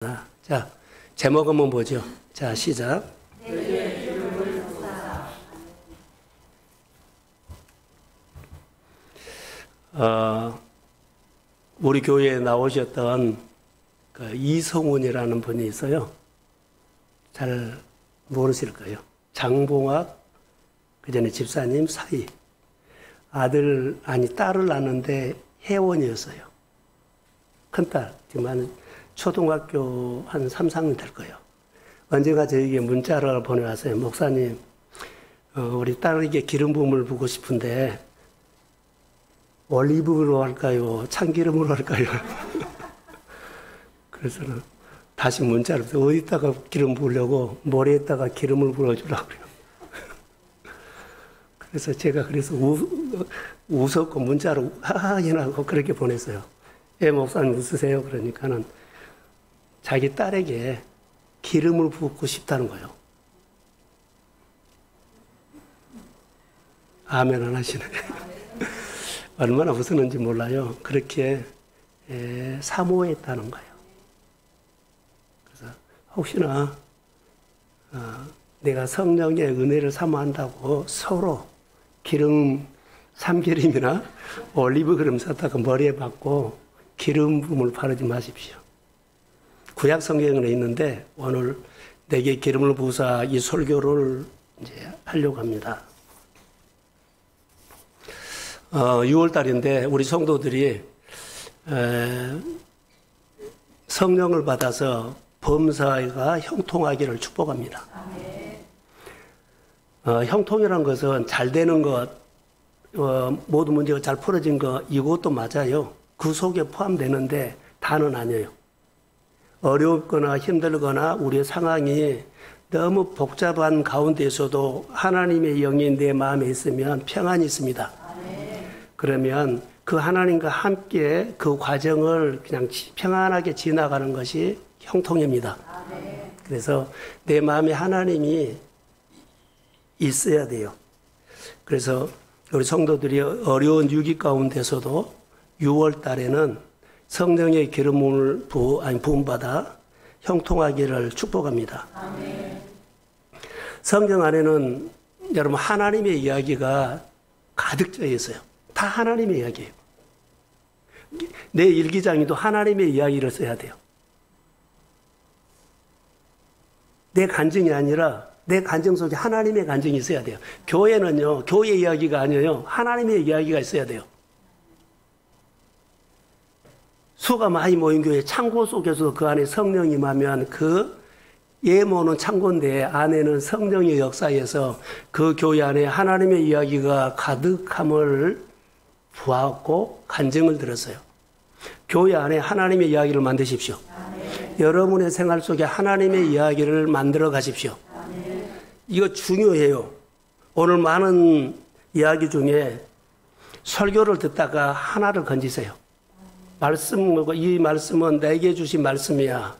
자, 제목 한번 보죠. 자, 시작. 우리 교회에 나오셨던 그 이성훈이라는 분이 있어요. 잘 모르실 거예요. 장봉학, 그 전에 집사님 사이. 딸을 낳는데 회원이었어요. 큰딸, 지금 한 초등학교 한 3, 4학년 될 거예요. 언젠가 저에게 문자를 보내왔어요. 목사님, 우리 딸에게 기름 부음을 부고 싶은데 올리브로 할까요? 참기름으로 할까요? 그래서 다시 문자를 어디다가 기름 부으려고 머리에다가 기름을 부어주라고 그래요. 그래서 제가 웃었고 문자로 하하하고 그렇게 보냈어요. 예, 목사님 웃으세요? 그러니까는 자기 딸에게 기름을 붓고 싶다는 거예요. 아멘 안 하시네. 얼마나 웃었는지 몰라요. 그렇게 사모했다는 거예요. 그래서 혹시나 내가 성령의 은혜를 사모한다고 서로 참기름이나 올리브 기름 사다가 머리에 받고 기름 부음을 바르지 마십시오. 구약 성경에 있는데 오늘 내게 기름을 부으사 이 설교를 이제 하려고 합니다. 6월 달인데 우리 성도들이 성령을 받아서 범사가 형통하기를 축복합니다. 형통이라는 것은 잘 되는 것, 모든 문제가 잘 풀어진 것, 이것도 맞아요. 그 속에 포함되는데 다는 아니에요. 어렵거나 힘들거나 우리의 상황이 너무 복잡한 가운데에서도 하나님의 영이 내 마음에 있으면 평안이 있습니다. 그러면 그 하나님과 함께 그 과정을 그냥 평안하게 지나가는 것이 형통입니다. 그래서 내 마음에 하나님이 있어야 돼요. 그래서 우리 성도들이 어려운 위기 가운데서도 6월 달에는 성령의 기름을 부음받아 형통하기를 축복합니다. 아멘. 성경 안에는 여러분 하나님의 이야기가 가득 짜 있어요. 다 하나님의 이야기예요. 내 일기장에도 하나님의 이야기를 써야 돼요. 내 간증이 아니라 내 간증 속에 하나님의 간증이 있어야 돼요. 교회는요, 교회 이야기가 아니에요. 하나님의 이야기가 있어야 돼요. 수가 많이 모인 교회 창고 속에서 그 안에 성령이 임하면 그 예모는 창고인데 안에는 성령의 역사에서 그 교회 안에 하나님의 이야기가 가득함을 보았고 간증을 들었어요. 교회 안에 하나님의 이야기를 만드십시오. 아멘. 여러분의 생활 속에 하나님의 이야기를 만들어 가십시오. 아멘. 이거 중요해요. 오늘 많은 이야기 중에 설교를 듣다가 하나를 건지세요. 이 말씀은 내게 주신 말씀이야.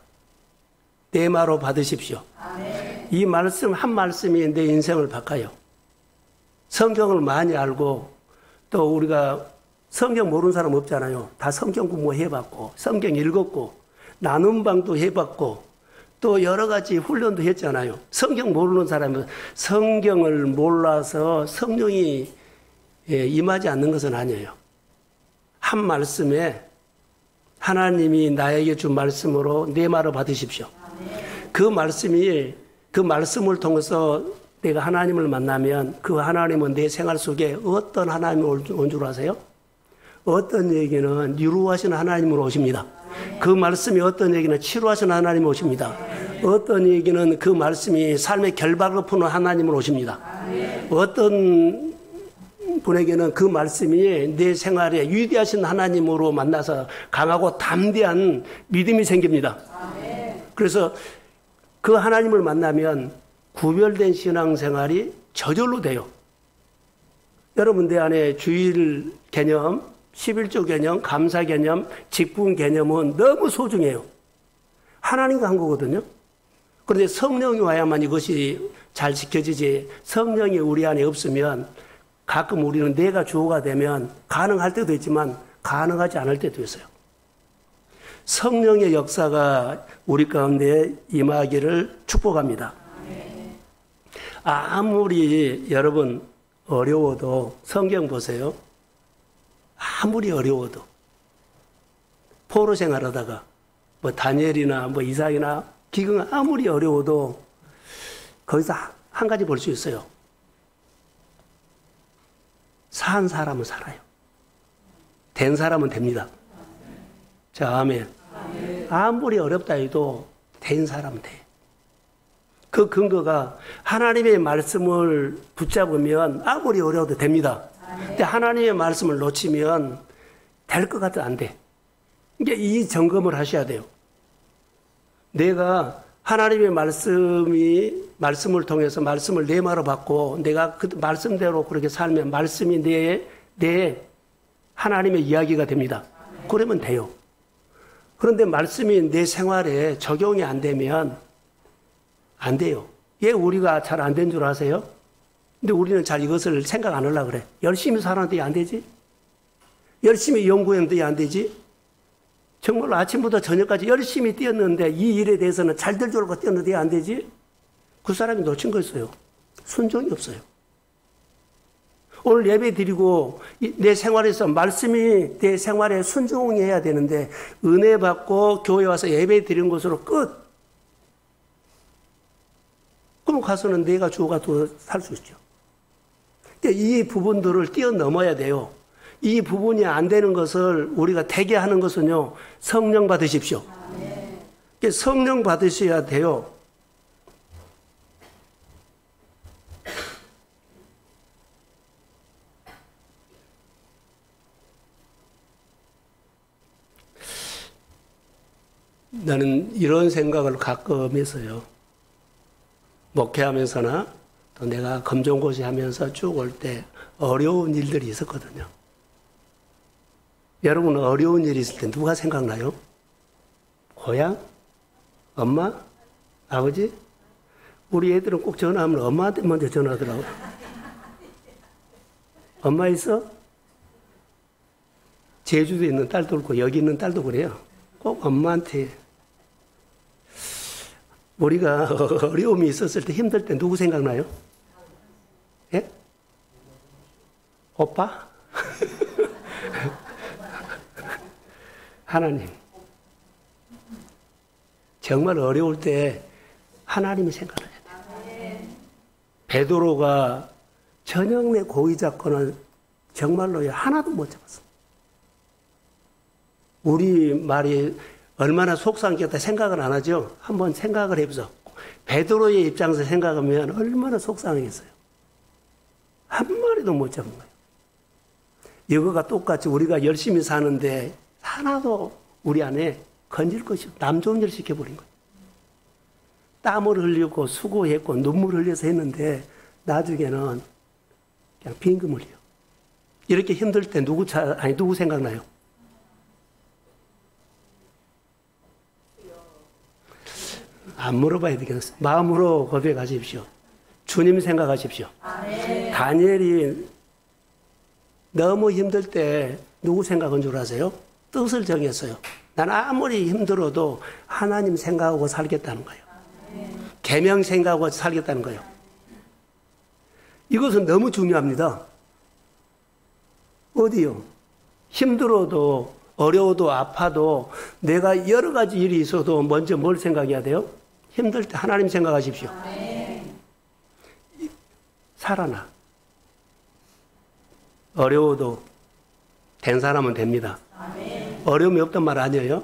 내 말로 받으십시오. 아멘. 이 말씀 한 말씀이 내 인생을 바꿔요. 성경을 많이 알고 또 우리가 성경 모르는 사람 없잖아요. 다 성경 공부해봤고 성경 읽었고 나눔방도 해봤고 또 여러 가지 훈련도 했잖아요. 성경 모르는 사람은 성경을 몰라서 성령이 임하지 않는 것은 아니에요. 한 말씀에 하나님이 나에게 준 말씀으로 내 말을 받으십시오. 그 말씀을 통해서 내가 하나님을 만나면 그 하나님은 내 생활 속에 어떤 하나님이 온 줄 아세요? 어떤 얘기는 위로하시는 하나님으로 오십니다. 그 말씀이 어떤 얘기는 치료하시는 하나님이 오십니다. 어떤 얘기는 그 말씀이 삶의 결박을 푸는 하나님으로 오십니다. 어떤 분에게는 그 말씀이 내 생활에 위대하신 하나님으로 만나서 강하고 담대한 믿음이 생깁니다. 그래서 그 하나님을 만나면 구별된 신앙생활이 저절로 돼요. 여러분 내 안에 주일 개념, 11조 개념, 감사 개념, 직분 개념은 너무 소중해요. 하나님과 한 거거든요. 그런데 성령이 와야만 이것이 잘 지켜지지 성령이 우리 안에 없으면 가끔 우리는 내가 주어가 되면 가능할 때도 있지만 가능하지 않을 때도 있어요. 성령의 역사가 우리 가운데 임하기를 축복합니다. 아무리 여러분 어려워도 성경 보세요. 아무리 어려워도 포로 생활하다가 뭐 다니엘이나 뭐 이삭이나 기근 아무리 어려워도 거기서 한 가지 볼 수 있어요. 산 사람은 살아요. 된 사람은 됩니다. 자, 아멘. 아무리 어렵다 해도 된 사람은 돼. 그 근거가 하나님의 말씀을 붙잡으면 아무리 어려워도 됩니다. 근데 하나님의 말씀을 놓치면 될 것 같아 안 돼. 이게 이 점검을 하셔야 돼요. 내가 하나님의 말씀을 통해서 말씀을 내마로 받고 내가 그 말씀대로 그렇게 살면 말씀이 내 하나님의 이야기가 됩니다. 그러면 돼요. 그런데 말씀이 내 생활에 적용이 안 되면 안 돼요. 왜 우리가 잘 안 된 줄 아세요? 근데 우리는 잘 이것을 생각 안 하려고 그래. 열심히 살았는데 안 되지? 열심히 연구했는데 안 되지? 정말로 아침부터 저녁까지 열심히 뛰었는데 이 일에 대해서는 잘 될 줄 알고 뛰었는데 안 되지? 그 사람이 놓친 거였어요. 순종이 없어요. 오늘 예배 드리고 내 생활에서 말씀이 내 생활에 순종해야 되는데 은혜 받고 교회 와서 예배 드리는 것으로 끝. 그럼 가서는 내가 주가 살 수 있죠. 이 부분들을 뛰어넘어야 돼요. 이 부분이 안 되는 것을 우리가 되게 하는 것은요, 성령 받으십시오. 성령 받으셔야 돼요. 나는 이런 생각을 가끔 했어요. 목회하면서나 또 내가 검정고시 하면서 쭉 올 때 어려운 일들이 있었거든요. 여러분 어려운 일이 있을 때 누가 생각나요? 고향? 엄마? 아버지? 우리 애들은 꼭 전화하면 엄마한테 먼저 전화하더라고요. 엄마 있어? 제주도에 있는 딸도 그렇고 여기 있는 딸도 그래요. 꼭 엄마한테. 우리가 어려움이 있었을 때 힘들 때 누구 생각나요? 예? 오빠? 하나님. 정말 어려울 때 하나님이 생각나야 돼요. 베드로가 저녁내 고기 잡고는 정말로 하나도 못 잡았어. 우리 말이 얼마나 속상했겠다 생각을 안 하죠? 한번 생각을 해보죠. 베드로의 입장에서 생각하면 얼마나 속상하겠어요. 한 마리도 못 잡은 거예요. 이거가 똑같이 우리가 열심히 사는데 하나도 우리 안에 건질 것이 남 좋은 일 시켜버린 거예요. 땀을 흘리고 수고했고 눈물 흘려서 했는데 나중에는 그냥 빈금 흘려. 이렇게 힘들 때 누구 생각나요? 안 물어봐야 되겠어요. 마음으로 고백하십시오. 주님 생각하십시오. 아멘. 다니엘이 너무 힘들 때 누구 생각한 줄 아세요? 뜻을 정했어요. 난 아무리 힘들어도 하나님 생각하고 살겠다는 거예요. 계명 생각하고 살겠다는 거예요. 이것은 너무 중요합니다. 어디요? 힘들어도 어려워도 아파도 내가 여러 가지 일이 있어도 먼저 뭘 생각해야 돼요? 힘들 때 하나님 생각하십시오. 살아나. 어려워도 된 사람은 됩니다. 어려움이 없단 말 아니에요?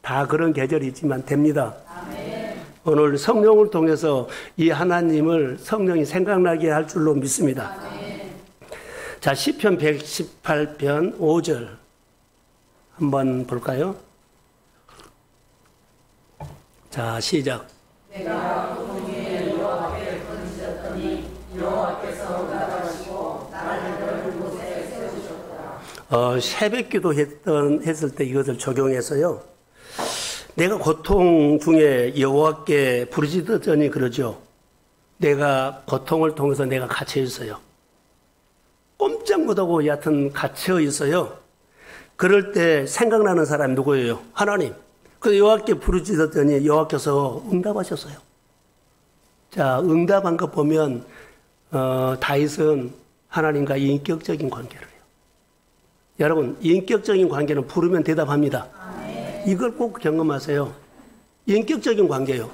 다 그런 계절이 있지만 됩니다. 오늘 성령을 통해서 이 하나님을 성령이 생각나게 할 줄로 믿습니다. 자, 시편 118편 5절 한번 볼까요? 자, 시작. 내가 고통에 여호와께 부르짖었더니 여호와께서 응답하시고 나를 넓은 곳에 세우셨더라. 새벽기도 했을 때 이것을 적용해서요. 내가 고통 중에 여호와께 부르짖었더니 그러죠. 내가 고통을 통해서 내가 갇혀 있어요. 꼼짝 못하고 얕은 갇혀 있어요. 그럴 때 생각나는 사람이 누구예요? 하나님. 그래서 여호와께 부르짖었더니 여호와께서 응답하셨어요. 자, 응답한 거 보면 다윗은 하나님과 인격적인 관계를 해요. 여러분, 인격적인 관계는 부르면 대답합니다. 이걸 꼭 경험하세요. 인격적인 관계요.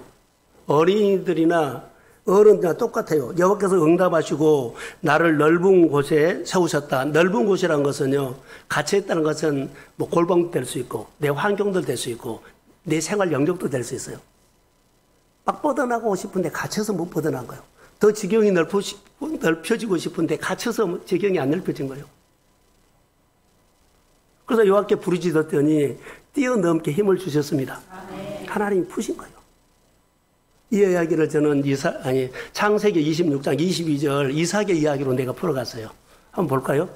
어린이들이나 어른들이나 똑같아요. 여호와께서 응답하시고 나를 넓은 곳에 세우셨다. 넓은 곳이라는 것은요, 갇혀 있다는 것은 뭐 골방도 될 수 있고 내 환경도 될 수 있고 내 생활 영역도 될 수 있어요. 막 뻗어나가고 싶은데 갇혀서 못 뻗어난 거예요. 더 지경이 넓혀지고 싶은데 갇혀서 지경이 안 넓혀진 거예요. 그래서 여호와께 부르짖었더니 뛰어넘게 힘을 주셨습니다. 하나님이 푸신 거예요. 이 이야기를 저는 창세기 26장 22절 이삭의 이야기로 내가 풀어갔어요. 한번 볼까요?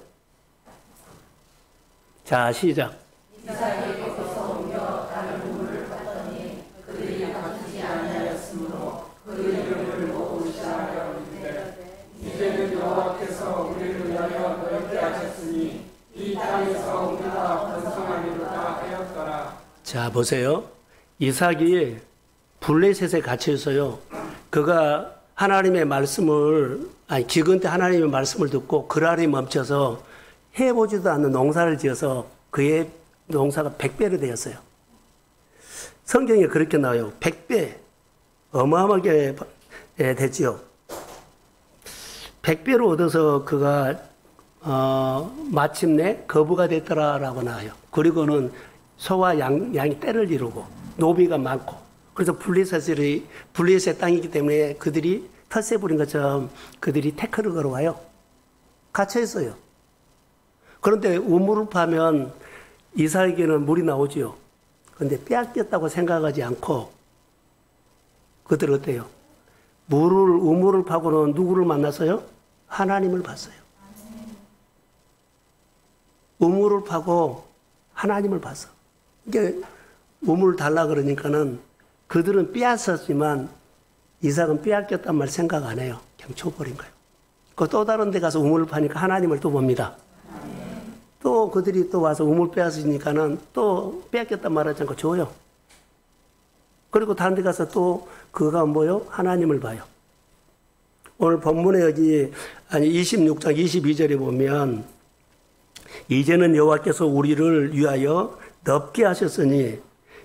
자, 시작. 이삭에게서 옮겨 다른 우물을 봤더니 그들이 갇히지 아니하였으므로 그 이름을 모으시라 하였는데 이제는 여호와께서 우리를 위하여 넓게 하셨으니 이 땅에서 우리가 번성하리로다 하였더라. 자, 보세요. 이삭이 블레셋에 갇혀 있어요. 그가 하나님의 말씀을, 기근 때 하나님의 말씀을 듣고 그랄에 멈춰서 해보지도 않는 농사를 지어서 그의 농사가 100배로 되었어요. 성경에 그렇게 나와요. 100배. 어마어마하게 됐지요. 100배로 얻어서 그가 마침내 거부가 됐더라라고 나와요. 그리고는 소와 양이 떼를 이루고 노비가 많고, 그래서 블레셋 땅이기 때문에 그들이 텃세 부린 것처럼 그들이 태클을 걸어와요. 갇혀 있어요. 그런데 우물을 파면 이삭에게는 물이 나오지요. 그런데 빼앗겼다고 생각하지 않고 그들 어때요? 우물을 파고는 누구를 만났어요? 하나님을 봤어요. 우물을 파고 하나님을 봤어. 이게 우물을 달라 그러니까는 그들은 빼앗았지만 이삭은 빼앗겼단 말 생각 안 해요. 그냥 줘버린 거예요. 또 다른 데 가서 우물을 파니까 하나님을 또 봅니다. 또 그들이 또 와서 우물 빼앗으니까는 또 빼앗겼단 말 하지 않고 줘요. 그리고 다른 데 가서 또 그가 뭐요? 하나님을 봐요. 오늘 본문에 여기 26장 22절에 보면 이제는 여호와께서 우리를 위하여 넓게 하셨으니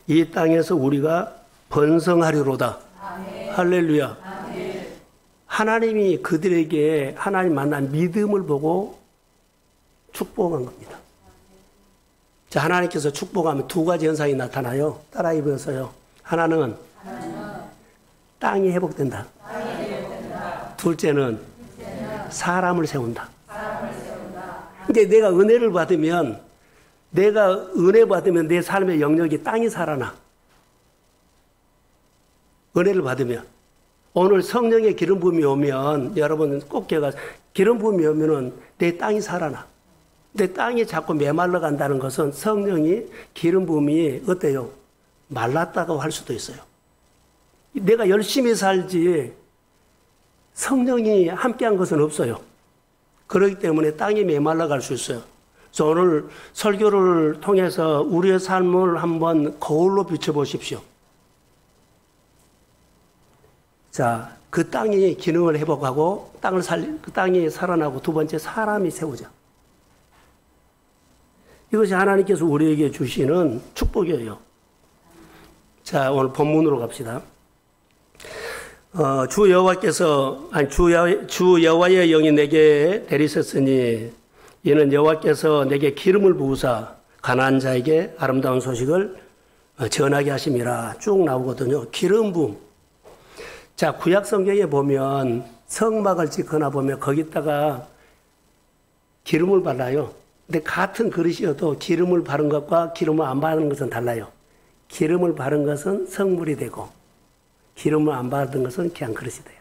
이 땅에서 우리가 번성하리로다. 아멘. 할렐루야. 아멘. 하나님이 그들에게 하나님 만난 믿음을 보고 축복한 겁니다. 자, 하나님께서 축복하면 두 가지 현상이 나타나요. 따라 입어서요. 하나는 땅이 회복된다. 둘째는 사람을 세운다. 근데 내가 은혜 받으면 내 삶의 영역이 땅이 살아나. 은혜를 받으면. 오늘 성령의 기름 부음이 오면, 여러분 꼭 기름 부음이 오면은 내 땅이 살아나. 내 땅이 자꾸 메말라 간다는 것은 성령이 기름 부음이 어때요? 말랐다고 할 수도 있어요. 내가 열심히 살지 성령이 함께한 것은 없어요. 그렇기 때문에 땅이 메말라 갈 수 있어요. 그래서 오늘 설교를 통해서 우리의 삶을 한번 거울로 비춰보십시오. 자, 그 땅이 기능을 회복하고 그 땅이 살아나고 두 번째 사람이 세우자. 이것이 하나님께서 우리에게 주시는 축복이에요. 자, 오늘 본문으로 갑시다. 주 여호와의 영이 내게 내리셨으니 이는 여호와께서 내게 기름을 부으사 가난한 자에게 아름다운 소식을 전하게 하심이라 쭉 나오거든요. 기름 부음. 자, 구약 성경에 보면 성막을 짓거나 보면 거기다가 기름을 발라요. 근데 같은 그릇이어도 기름을 바른 것과 기름을 안 바른 것은 달라요. 기름을 바른 것은 성물이 되고 기름을 안 바른 것은 그냥 그릇이 돼요.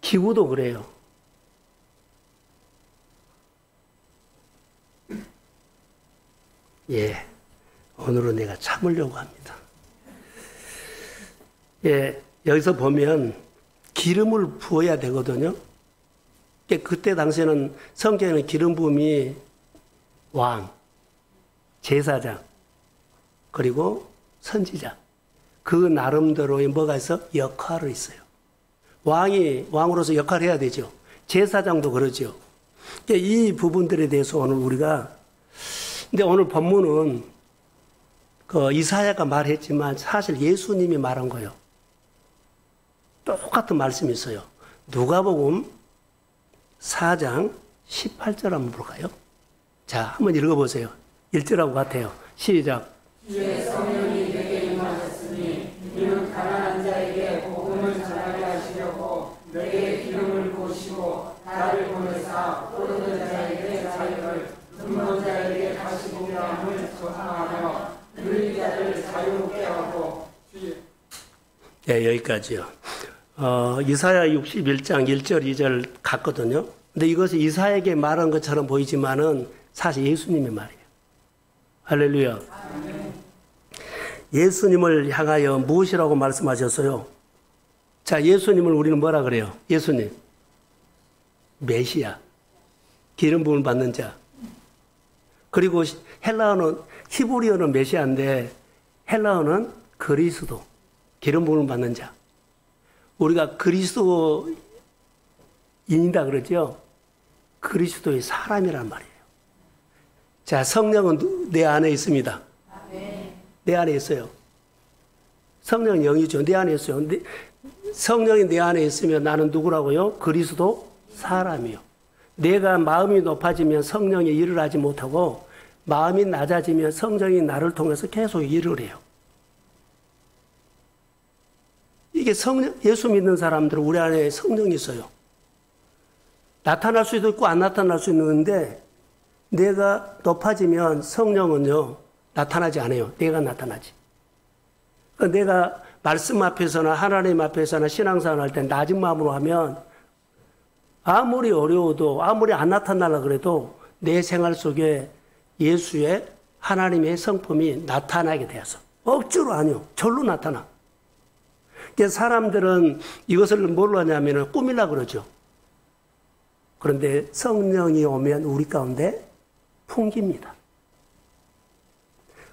기구도 그래요. 예, 오늘은 내가 참으려고 합니다. 예, 여기서 보면 기름을 부어야 되거든요. 그때 당시에는 성경에는 기름 부음이 왕, 제사장, 그리고 선지자. 그 나름대로의 뭐가 있어? 역할이 있어요. 왕으로서 역할을 해야 되죠. 제사장도 그러죠. 이 부분들에 대해서 오늘 우리가, 근데 오늘 본문은 이사야가 말했지만 사실 예수님이 말한 거예요. 똑같은 말씀이 있어요. 누가복음 4장 18절 한번 볼까요? 자, 한번 읽어보세요. 1절하고 같아요. 시작. 주의 성령이 내게 임하셨으니 이는 가난한 자에게 복음을 전하게 하시려고 내게 기름을 부으시고 나를 보내사 포로된 자에게 자유를 눈먼 자에게 다시 보게 함을 전하며 누린 자를 자유롭게 하고. 네, 여기까지요. 이사야 61장 1절 2절 같거든요. 근데 이것이 이사야에게 말한 것처럼 보이지만은 사실 예수님의 말이에요. 할렐루야. 예수님을 향하여 무엇이라고 말씀하셨어요? 자, 예수님을 우리는 뭐라 그래요? 예수님. 메시아. 기름 부음을 받는 자. 그리고 헬라어는, 히브리어는 메시아인데 헬라어는 그리스도. 기름 부음을 받는 자. 우리가 그리스도인이다 그러죠? 그리스도의 사람이란 말이에요. 자, 성령은 내 안에 있습니다. 내 안에 있어요. 성령은 영이죠. 내 안에 있어요. 성령이 내 안에 있으면 나는 누구라고요? 그리스도 사람이요. 내가 마음이 높아지면 성령이 일을 하지 못하고 마음이 낮아지면 성령이 나를 통해서 계속 일을 해요. 이게 예수 믿는 사람들은 우리 안에 성령이 있어요. 나타날 수도 있고 안 나타날 수 있는데 내가 높아지면 성령은요, 나타나지 않아요. 내가 나타나지. 그러니까 내가 말씀 앞에서나 하나님 앞에서나 신앙생활 할 때 낮은 마음으로 하면 아무리 어려워도 아무리 안 나타나려고 그래도 내 생활 속에 예수의 하나님의 성품이 나타나게 되어서 억지로 아니요. 절로 나타나. 그러니까 사람들은 이것을 뭘로 하냐면 꾸밀려고 그러죠. 그런데 성령이 오면 우리 가운데 풍깁니다.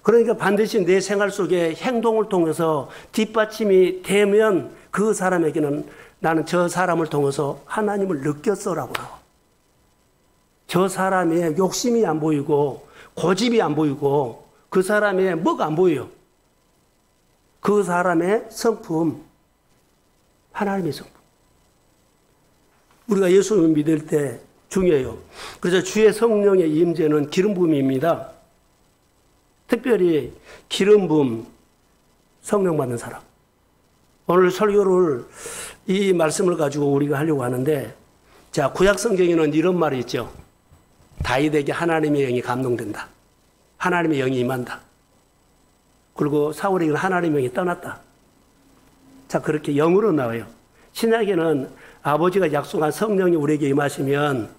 그러니까 반드시 내 생활 속에 행동을 통해서 뒷받침이 되면 그 사람에게는 나는 저 사람을 통해서 하나님을 느꼈어라고 나와. 저 사람의 욕심이 안 보이고 고집이 안 보이고 그 사람의 뭐가 안 보여요. 그 사람의 성품, 하나님의 성품. 우리가 예수를 믿을 때 중요해요. 그래서 주의 성령의 임재는 기름 부음입니다. 특별히 기름 부음, 성령 받는 사람. 오늘 설교를 이 말씀을 가지고 우리가 하려고 하는데, 자, 구약 성경에는 이런 말이 있죠. 다윗에게 하나님의 영이 감동된다. 하나님의 영이 임한다. 그리고 사울에게는 하나님의 영이 떠났다. 자, 그렇게 영으로 나와요. 신약에는 아버지가 약속한 성령이 우리에게 임하시면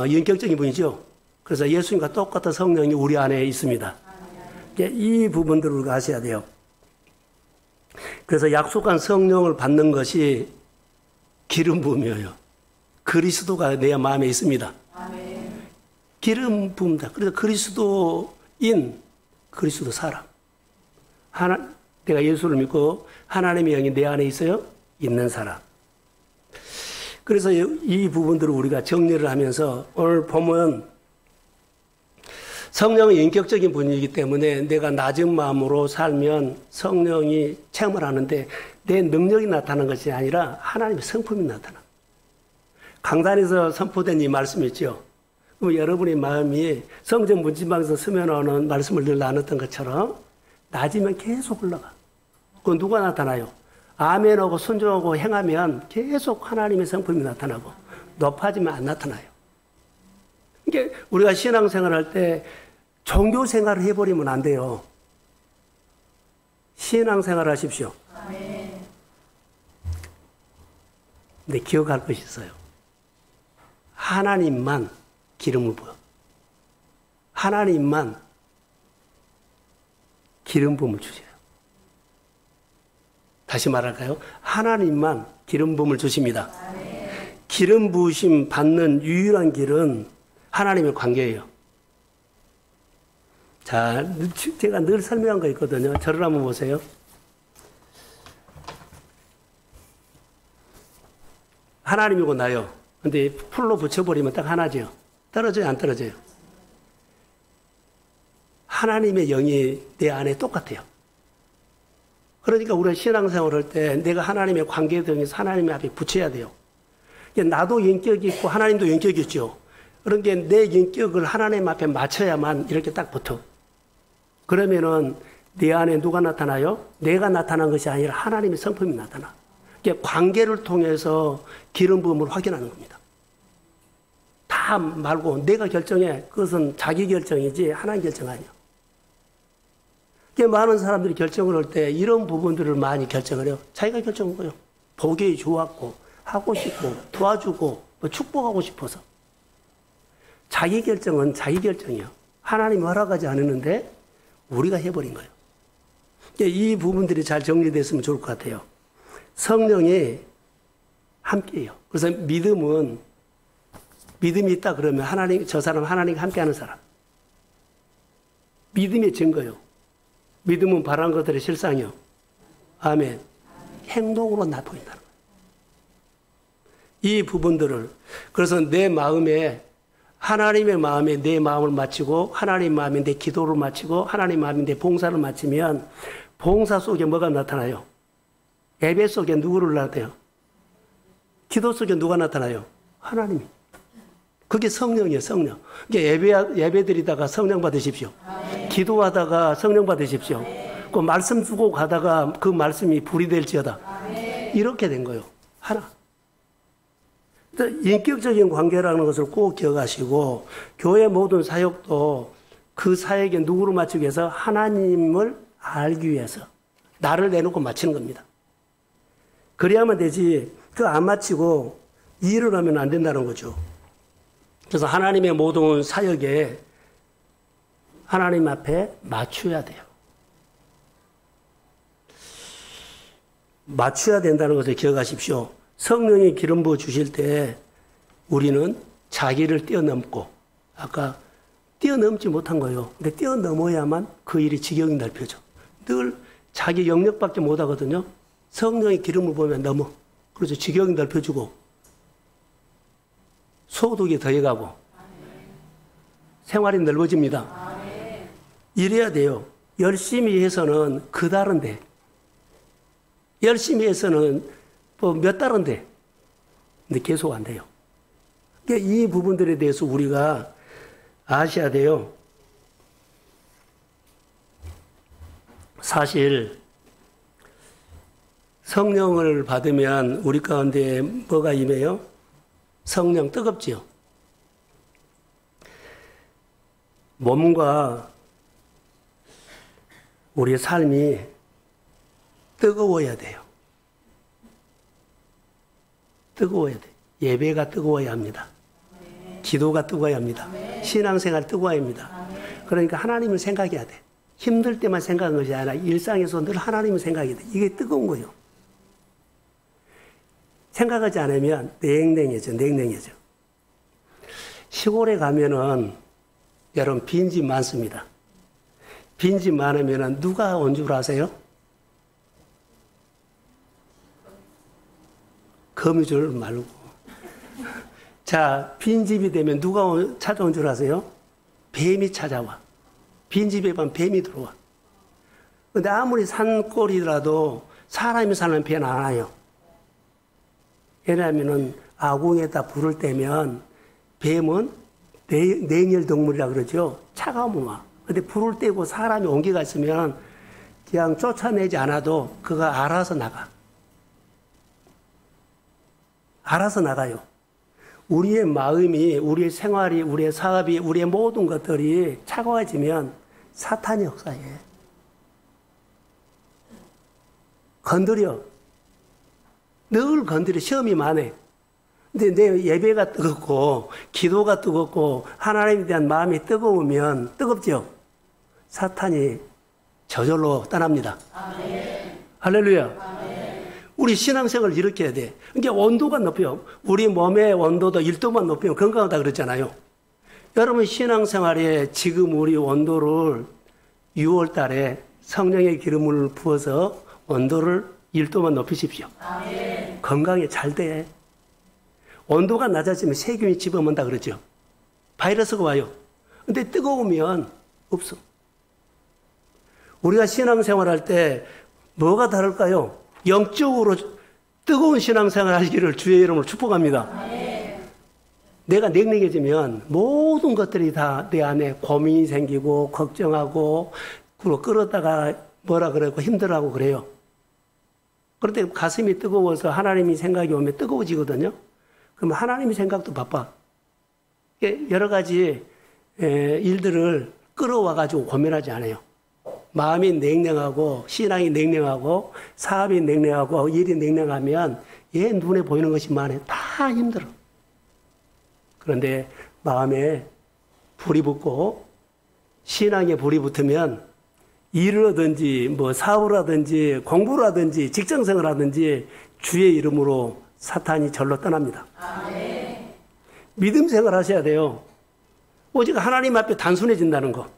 인격적인 분이죠. 그래서 예수님과 똑같은 성령이 우리 안에 있습니다. 이 부분들을 우리가 아셔야 돼요. 그래서 약속한 성령을 받는 것이 기름 부음이에요. 그리스도가 내 마음에 있습니다. 기름 부음다. 그래서 그리스도인, 그리스도 사람. 내가 예수를 믿고 하나님의 영이 내 안에 있어요? 있는 사람. 그래서 이 부분들을 우리가 정리를 하면서 오늘 보면 성령은 인격적인 분이기 때문에 내가 낮은 마음으로 살면 성령이 체험을 하는데 내 능력이 나타나는 것이 아니라 하나님의 성품이 나타나. 강단에서 선포된 이 말씀이 있죠. 그럼 여러분의 마음이 성전 문지방에서 스며나오는 말씀을 늘 나눴던 것처럼 낮으면 계속 흘러가. 그건 누가 나타나요? 아멘하고 순종하고 행하면 계속 하나님의 성품이 나타나고 높아지면 안 나타나요. 그러니까 우리가 신앙생활할 때 종교생활을 해버리면 안 돼요. 신앙생활 하십시오. 근데 기억할 것이 있어요. 하나님만 기름을 부어. 하나님만 기름 부음을 주세요. 다시 말할까요? 하나님만 기름 부음을 주십니다. 기름 부으심 받는 유일한 길은 하나님의 관계예요. 자, 제가 늘 설명한 거 있거든요. 저를 한번 보세요. 하나님이고 나요. 근데 풀로 붙여버리면 딱 하나죠. 떨어져요, 안 떨어져요? 하나님의 영이 내 안에 똑같아요. 그러니까 우리가 신앙생활 할 때 내가 하나님의 관계에 대해서 하나님 앞에 붙여야 돼요. 나도 인격이 있고 하나님도 인격이 있죠. 그러니까 내 인격을 하나님 앞에 맞춰야만 이렇게 딱 붙어. 그러면은 내 안에 누가 나타나요? 내가 나타난 것이 아니라 하나님의 성품이 나타나. 그러니까 관계를 통해서 기름 부음을 확인하는 겁니다. 다 말고 내가 결정해. 그것은 자기 결정이지 하나님 결정 아니야. 많은 사람들이 결정을 할 때 이런 부분들을 많이 결정을 해요. 자기가 결정한 거예요. 보기 좋았고, 하고 싶고, 도와주고, 축복하고 싶어서. 자기 결정은 자기 결정이에요. 하나님이 허락하지 않았는데 우리가 해버린 거예요. 이 부분들이 잘 정리됐으면 좋을 것 같아요. 성령이 함께해요. 그래서 믿음은, 믿음이 있다 그러면 하나님, 저 사람 하나님과 함께하는 사람. 믿음의 증거요. 믿음은 바라는 것들의 실상이요. 아멘. 행동으로 나타낸다는 거예요. 이 부분들을, 그래서 내 마음에, 하나님의 마음에 내 마음을 맞추고, 하나님 마음에 내 기도를 맞추고, 하나님 마음에 내 봉사를 맞추면, 봉사 속에 뭐가 나타나요? 예배 속에 누구를 나타내요? 기도 속에 누가 나타나요? 하나님이. 그게 성령이에요, 성령. 예배 드리다가 성령 받으십시오. 기도하다가 성령 받으십시오. 그 말씀 두고 가다가 그 말씀이 불이 될지어다. 이렇게 된 거예요. 하나. 인격적인 관계라는 것을 꼭 기억하시고, 교회 모든 사역도 그 사역에 누구를 맞추기 위해서 하나님을 알기 위해서 나를 내놓고 맞추는 겁니다. 그래야만 되지, 그거 안 맞추고 일을 하면 안 된다는 거죠. 그래서 하나님의 모든 사역에 하나님 앞에 맞춰야 돼요. 맞춰야 된다는 것을 기억하십시오. 성령이 기름 부어 주실 때 우리는 자기를 뛰어넘고, 아까 뛰어넘지 못한 거예요. 근데 뛰어넘어야만 그 일이 지경이 넓혀져. 늘 자기 영역밖에 못 하거든요. 성령의 기름을 보면 넘어. 그래서 지경이 넓혀주고 소득이 더해가고 생활이 넓어집니다. 이래야 돼요. 열심히 해서는 그 달인데, 열심히 해서는 뭐 몇 달인데, 근데 계속 안 돼요. 그러니까 이 부분들에 대해서 우리가 아셔야 돼요. 사실 성령을 받으면 우리 가운데 뭐가 임해요? 성령 뜨겁지요. 몸과 우리의 삶이 뜨거워야 돼요. 뜨거워야 돼요. 예배가 뜨거워야 합니다. 기도가 뜨거워야 합니다. 신앙생활 뜨거워야 합니다. 그러니까 하나님을 생각해야 돼. 힘들 때만 생각하는 것이 아니라 일상에서 늘 하나님을 생각해야 돼. 이게 뜨거운 거예요. 생각하지 않으면 냉랭해져. 시골에 가면은 여러분 빈집 많습니다. 빈집 많으면은 누가 온 줄 아세요? 거미줄 말고. 자, 빈집이 되면 누가 찾아온 줄 아세요? 뱀이 찾아와. 빈집에 가면 뱀이 들어와. 근데 아무리 산골이라도 사람이 사는 뱀은 안 와요. 왜냐하면은 아궁에다 불을 떼면 뱀은 냉혈 동물이라 그러죠. 차가우면 와. 근데 불을 떼고 사람이 옮겨가 있으면 그냥 쫓아내지 않아도 그가 알아서 나가. 알아서 나가요. 우리의 마음이, 우리의 생활이, 우리의 사업이, 우리의 모든 것들이 차가워지면 사탄이 역사해. 건드려. 늘 건드려. 시험이 많아. 근데 내 예배가 뜨겁고 기도가 뜨겁고 하나님에 대한 마음이 뜨거우면 뜨겁죠. 사탄이 저절로 떠납니다. 아멘. 할렐루야. 아멘. 우리 신앙생활을 이렇게 해야 돼. 그러니까 온도가 높여. 우리 몸의 온도도 1도만 높이면 건강하다 그랬잖아요. 여러분 신앙생활에 지금 우리 온도를 6월 달에 성령의 기름을 부어서 온도를 1도만 높이십시오. 아멘. 건강에 잘 돼. 온도가 낮아지면 세균이 집어먹는다 그러죠. 바이러스가 와요. 근데 뜨거우면 없어. 우리가 신앙생활 할 때 뭐가 다를까요? 영적으로 뜨거운 신앙생활 하기를 주의 이름으로 축복합니다. 아멘. 내가 냉랭해지면 모든 것들이 다 내 안에 고민이 생기고 걱정하고 그리고 끌었다가 뭐라 그러고 힘들어하고 그래요. 그런데 가슴이 뜨거워서 하나님이 생각이 오면 뜨거워지거든요. 그럼 하나님의 생각도 바빠. 여러 가지 일들을 끌어와가지고 고민하지 않아요. 마음이 냉랭하고 신앙이 냉랭하고 사업이 냉랭하고 일이 냉랭하면 얘 눈에 보이는 것이만 해. 다 힘들어. 그런데 마음에 불이 붙고 신앙에 불이 붙으면 일을 하든지 뭐 사업을 하든지 공부를 하든지 직장생활을 하든지 주의 이름으로 사탄이 절로 떠납니다. 아멘. 믿음 생활 하셔야 돼요. 오직 하나님 앞에 단순해진다는 거.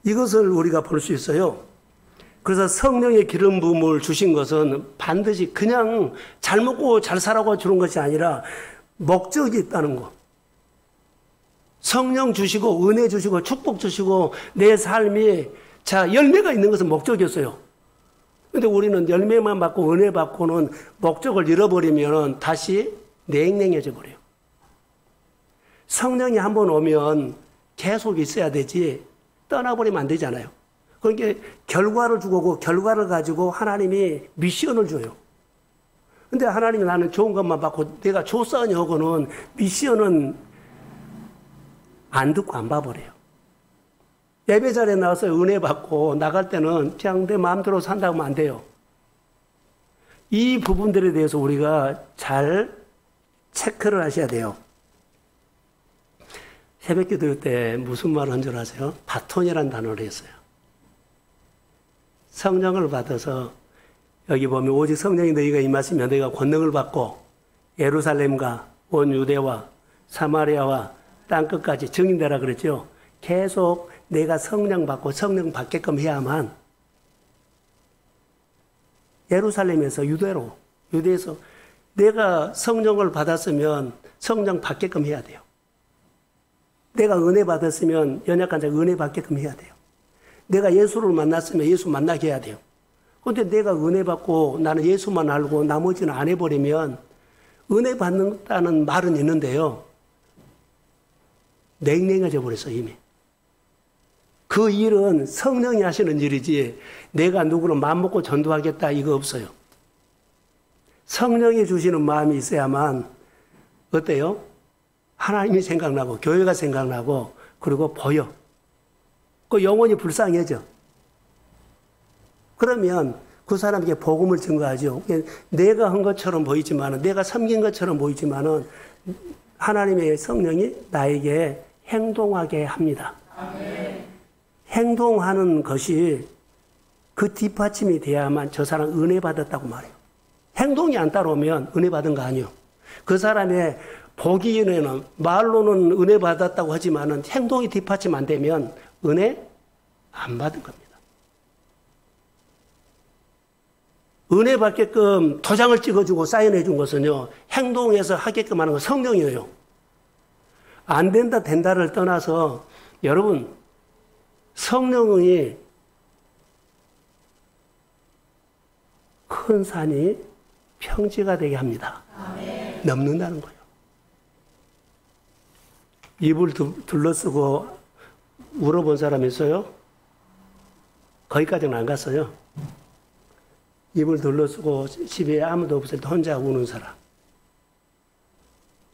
이것을 우리가 볼 수 있어요. 그래서 성령의 기름 부음을 주신 것은 반드시 그냥 잘 먹고 잘 살라고 주는 것이 아니라 목적이 있다는 거. 성령 주시고 은혜 주시고 축복 주시고 내 삶이 열매가 있는 것은 목적이었어요. 근데 우리는 열매만 받고 은혜 받고는 목적을 잃어버리면 다시 냉랭해져 버려요. 성령이 한번 오면 계속 있어야 되지 떠나버리면 안 되잖아요. 그러니까 결과를 주고 그 결과를 가지고 하나님이 미션을 줘요. 근데 하나님이 나는 좋은 것만 받고 내가 줬으니 하고는 미션은 안 듣고 안 봐버려요. 예배 자리에 나와서 은혜 받고 나갈 때는 그냥 내 마음대로 산다고 하면 안 돼요. 이 부분들에 대해서 우리가 잘 체크를 하셔야 돼요. 새벽 기도 때 무슨 말을 한 줄 아세요? 바톤이라는 단어를 했어요. 성령을 받아서 여기 보면 오직 성령이 너희가 임하시면 너희가 권능을 받고 예루살렘과 온 유대와 사마리아와 땅끝까지 증인되라 그랬죠. 계속 내가 성령 받고 성령 받게끔 해야만 예루살렘에서 유대에서 내가 성령을 받았으면 성령 받게끔 해야 돼요. 내가 은혜 받았으면 연약한 자가 은혜 받게끔 해야 돼요. 내가 예수를 만났으면 예수 만나게 해야 돼요. 그런데 내가 은혜 받고 나는 예수만 알고 나머지는 안 해버리면 은혜 받는다는 말은 있는데요. 냉랭해져 버렸어 이미. 그 일은 성령이 하시는 일이지 내가 누구를 마음먹고 전도하겠다 이거 없어요. 성령이 주시는 마음이 있어야만 어때요? 하나님이 생각나고 교회가 생각나고 그리고 보여. 그 영혼이 불쌍해져. 그러면 그 사람에게 복음을 증거하죠. 내가 한 것처럼 보이지만은 내가 섬긴 것처럼 보이지만은 하나님의 성령이 나에게 행동하게 합니다. 아멘. 행동하는 것이 그 뒷받침이 돼야만 저 사람 은혜 받았다고 말해요. 행동이 안 따라오면 은혜 받은 거 아니에요. 그 사람의 보기에는 말로는 은혜 받았다고 하지만은 행동이 뒷받침 안 되면 은혜 안 받은 겁니다. 은혜 받게끔 도장을 찍어주고 사인해 준 것은요, 행동해서 하게끔 하는 건 성령이에요. 안 된다, 된다를 떠나서 여러분, 성령이 큰 산이 평지가 되게 합니다. 아멘. 넘는다는 거예요. 입을 둘러쓰고 울어본 사람 있어요? 거기까지는 안 갔어요. 입을 둘러쓰고 집에 아무도 없을 때 혼자 우는 사람.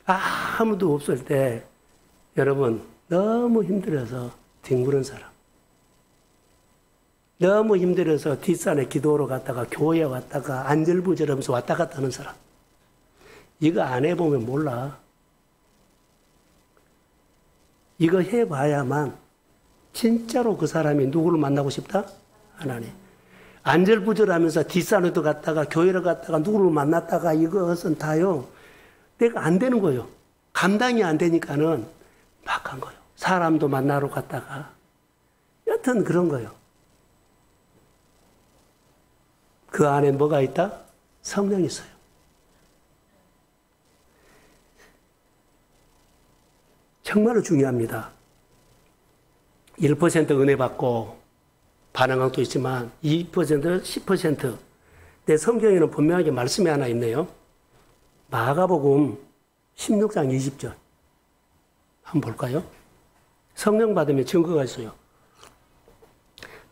아무도 없을 때 여러분 너무 힘들어서 뒹구는 사람. 너무 힘들어서 뒷산에 기도하러 갔다가 교회에 왔다가 안절부절하면서 왔다 갔다 하는 사람. 이거 안 해보면 몰라. 이거 해봐야만 진짜로 그 사람이 누구를 만나고 싶다? 하나님. 안절부절하면서 뒷산에도 갔다가 교회를 갔다가 누구를 만났다가 이것은 다요. 내가 안 되는 거예요. 감당이 안 되니까는 막 한 거예요. 사람도 만나러 갔다가 똑같은 그런 거예요. 그 안에 뭐가 있다? 성령이 있어요. 정말로 중요합니다. 1% 은혜 받고 반응한 것도 있지만 2%, 10%. 내 성경에는 분명하게 말씀이 하나 있네요. 마가복음 16장 20절. 한번 볼까요? 성령 받으면 증거가 있어요.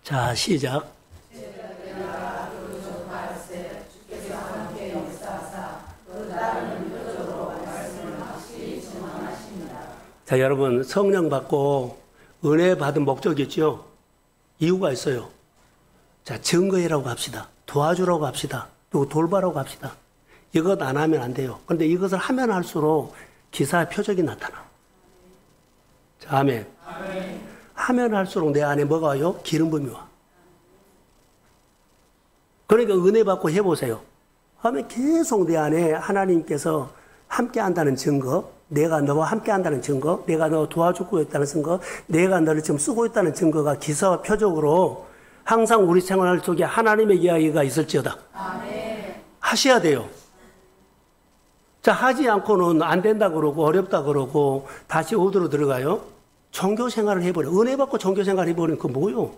자, 시작. 자, 여러분, 성령 받고 은혜 받은 목적이 있죠? 이유가 있어요. 자, 증거해라고 합시다. 도와주라고 합시다. 또 돌봐라고 합시다. 이것 안 하면 안 돼요. 그런데 이것을 하면 할수록 기사의 표적이 나타나. 자, 아멘. 아멘. 하면 할수록 내 안에 뭐가 와요? 기름 부음이 와. 그러니까 은혜 받고 해보세요. 하면 계속 내 안에 하나님께서 함께 한다는 증거, 내가 너와 함께 한다는 증거, 내가 너 도와주고 있다는 증거, 내가 너를 지금 쓰고 있다는 증거가 기사와 표적으로 항상 우리 생활 속에 하나님의 이야기가 있을지어다. 아멘. 하셔야 돼요. 자, 하지 않고는 안 된다 그러고 어렵다 그러고 다시 어디로 들어가요? 종교 생활을 해버려. 은혜 받고 종교 생활을 해버리면 그거 뭐요?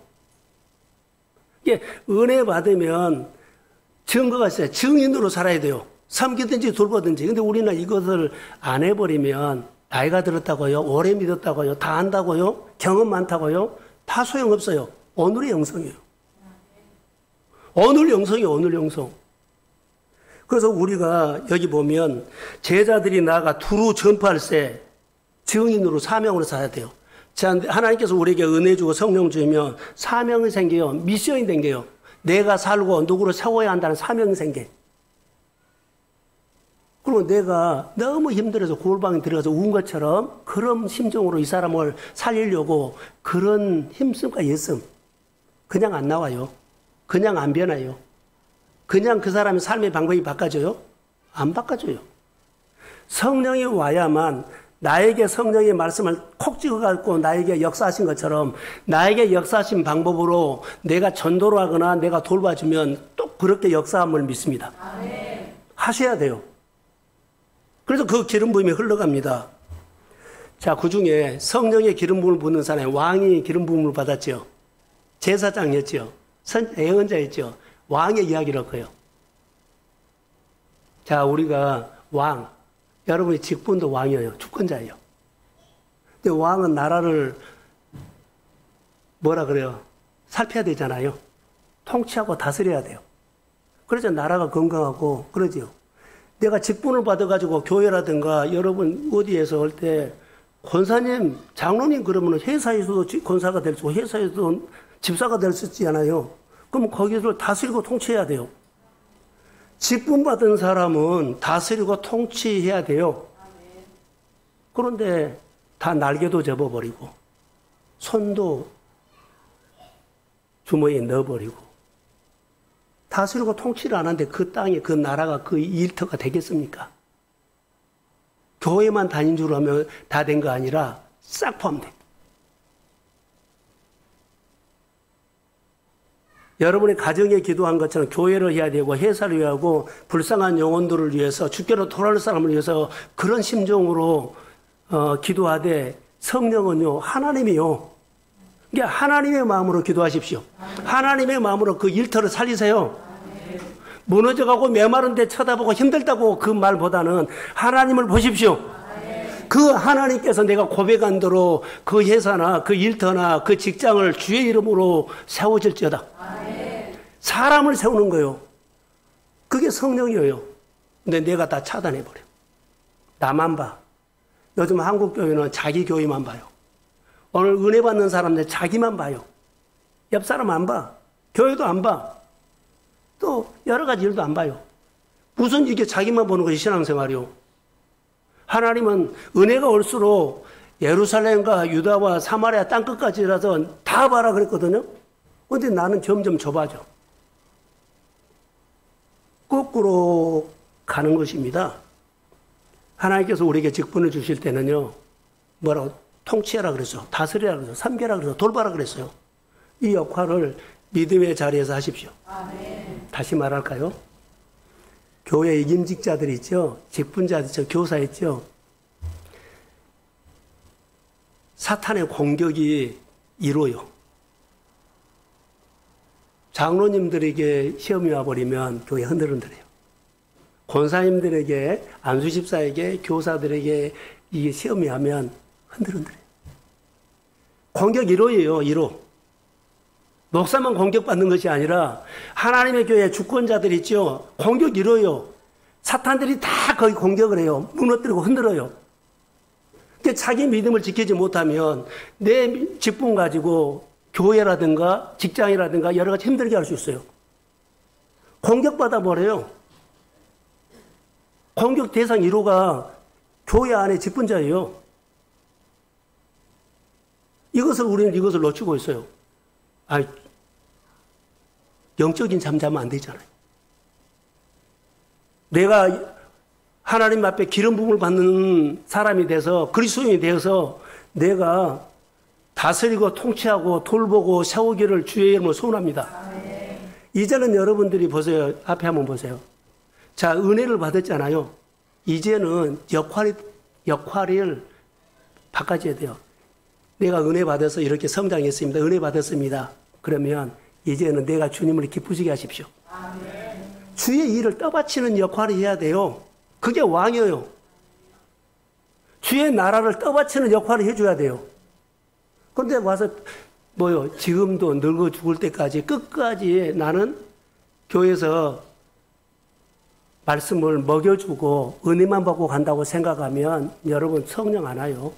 이게 은혜 받으면 증거가 있어요. 증인으로 살아야 돼요. 섬기든지 돌보든지. 근데 우리는 이것을 안 해버리면 나이가 들었다고요? 오래 믿었다고요? 다 안다고요? 경험 많다고요? 다 소용없어요. 오늘의 영성이에요. 오늘 영성이에요. 오늘 영성. 그래서 우리가 여기 보면 제자들이 나아가 두루 전파할 때 증인으로 사명으로 살아야 돼요. 자, 하나님께서 우리에게 은혜 주고 성령 주면 사명이 생겨요. 미션이 생겨요. 내가 살고 누구를 세워야 한다는 사명이 생겨요. 그리고 내가 너무 힘들어서 골방에 들어가서 운 것처럼 그런 심정으로 이 사람을 살리려고 그런 힘씀과 예씀 그냥 안 나와요. 그냥 안 변해요. 그냥 그 사람의 삶의 방법이 바꿔져요? 안 바꿔져요. 성령이 와야만 나에게 성령의 말씀을 콕 찍어갖고 나에게 역사하신 것처럼 나에게 역사하신 방법으로 내가 전도를 하거나 내가 돌봐주면 또 그렇게 역사함을 믿습니다. 아멘. 하셔야 돼요. 그래서 그 기름 부음이 흘러갑니다. 자, 그 중에 성령의 기름 부음을 받는 사람이 왕이 기름 부음을 받았죠. 제사장이었죠. 예언자였죠. 왕의 이야기를 할 거예요. 자, 우리가 왕, 여러분의 직분도 왕이에요. 주권자예요. 근데 왕은 나라를 뭐라 그래요? 살펴야 되잖아요. 통치하고 다스려야 돼요. 그래서 나라가 건강하고 그러죠. 내가 직분을 받아가지고 교회라든가 여러분 어디에서 할 때 권사님, 장로님 그러면 회사에서도 권사가 될 수 있고 회사에서도 집사가 될 수 있잖아요. 그럼 거기서 다스리고 통치해야 돼요. 직분 받은 사람은 다스리고 통치해야 돼요. 그런데 다 날개도 접어버리고 손도 주머니에 넣어버리고 다스리고 통치를 안 하는데 그 땅에 그 나라가 그 일터가 되겠습니까? 교회만 다닌 줄 알면 다 된 거 아니라 싹 포함돼. 여러분의 가정에 기도한 것처럼 교회를 해야 되고 회사를 위해 하고 불쌍한 영혼들을 위해서 주께로 돌아올 사람을 위해서 그런 심정으로 기도하되 성령은요 하나님이요. 그러니까 하나님의 마음으로 기도하십시오. 하나님의 마음으로 그 일터를 살리세요. 무너져가고 메마른 데 쳐다보고 힘들다고 그 말보다는 하나님을 보십시오. 그 하나님께서 내가 고백한 대로 그 회사나 그 일터나 그 직장을 주의 이름으로 세워질지어다. 사람을 세우는 거예요. 그게 성령이에요. 근데 내가 다 차단해버려. 나만 봐. 요즘 한국 교회는 자기 교회만 봐요. 오늘 은혜 받는 사람들 자기만 봐요. 옆 사람 안 봐. 교회도 안 봐. 또 여러 가지 일도 안 봐요. 무슨 이게 자기만 보는 것이 신앙생활이요. 하나님은 은혜가 올수록 예루살렘과 유다와 사마리아 땅끝까지라서 다 봐라 그랬거든요. 그런데 나는 점점 좁아져. 거꾸로 가는 것입니다. 하나님께서 우리에게 직분을 주실 때는요. 뭐라고? 통치하라 그랬어요. 다스리라 그랬어요. 섬겨라 그랬어요. 돌봐라 그랬어요. 이 역할을 믿음의 자리에서 하십시오. 아멘. 다시 말할까요? 교회 임직자들 있죠? 직분자들 있죠? 교사 있죠? 사탄의 공격이 이루어요. 장로님들에게 시험이 와버리면 교회 흔들흔들해요. 권사님들에게, 안수집사에게, 교사들에게 이게 시험이 하면 흔들흔들해요. 공격 1호예요, 1호. 목사만 공격받는 것이 아니라 하나님의 교회 주권자들 있죠? 공격 1호예요. 사탄들이 다 거기 공격을 해요. 무너뜨리고 흔들어요. 근데 자기 믿음을 지키지 못하면 내 직분 가지고 교회라든가 직장이라든가 여러 가지 힘들게 할 수 있어요. 공격받아 버려요. 공격 대상 1호가 교회 안에 직분자예요. 우리는 이것을 놓치고 있어요. 영적인 잠자면 안 되잖아요. 내가 하나님 앞에 기름 부음을 받는 사람이 돼서 그리스도인이 되어서 내가 다스리고 통치하고 돌보고 세우기를 주의 이름으로 소원합니다. 이제는 여러분들이 보세요. 앞에 한번 보세요. 자, 은혜를 받았잖아요. 이제는 역할을 바꿔줘야 돼요. 내가 은혜 받아서 이렇게 성장했습니다. 은혜 받았습니다. 그러면 이제는 내가 주님을 기쁘시게 하십시오. 아멘. 주의 일을 떠받치는 역할을 해야 돼요. 그게 왕이에요. 주의 나라를 떠받치는 역할을 해줘야 돼요. 그런데 와서 지금도 늙어 죽을 때까지 끝까지 나는 교회에서 말씀을 먹여주고 은혜만 받고 간다고 생각하면 여러분 성령 안 와요.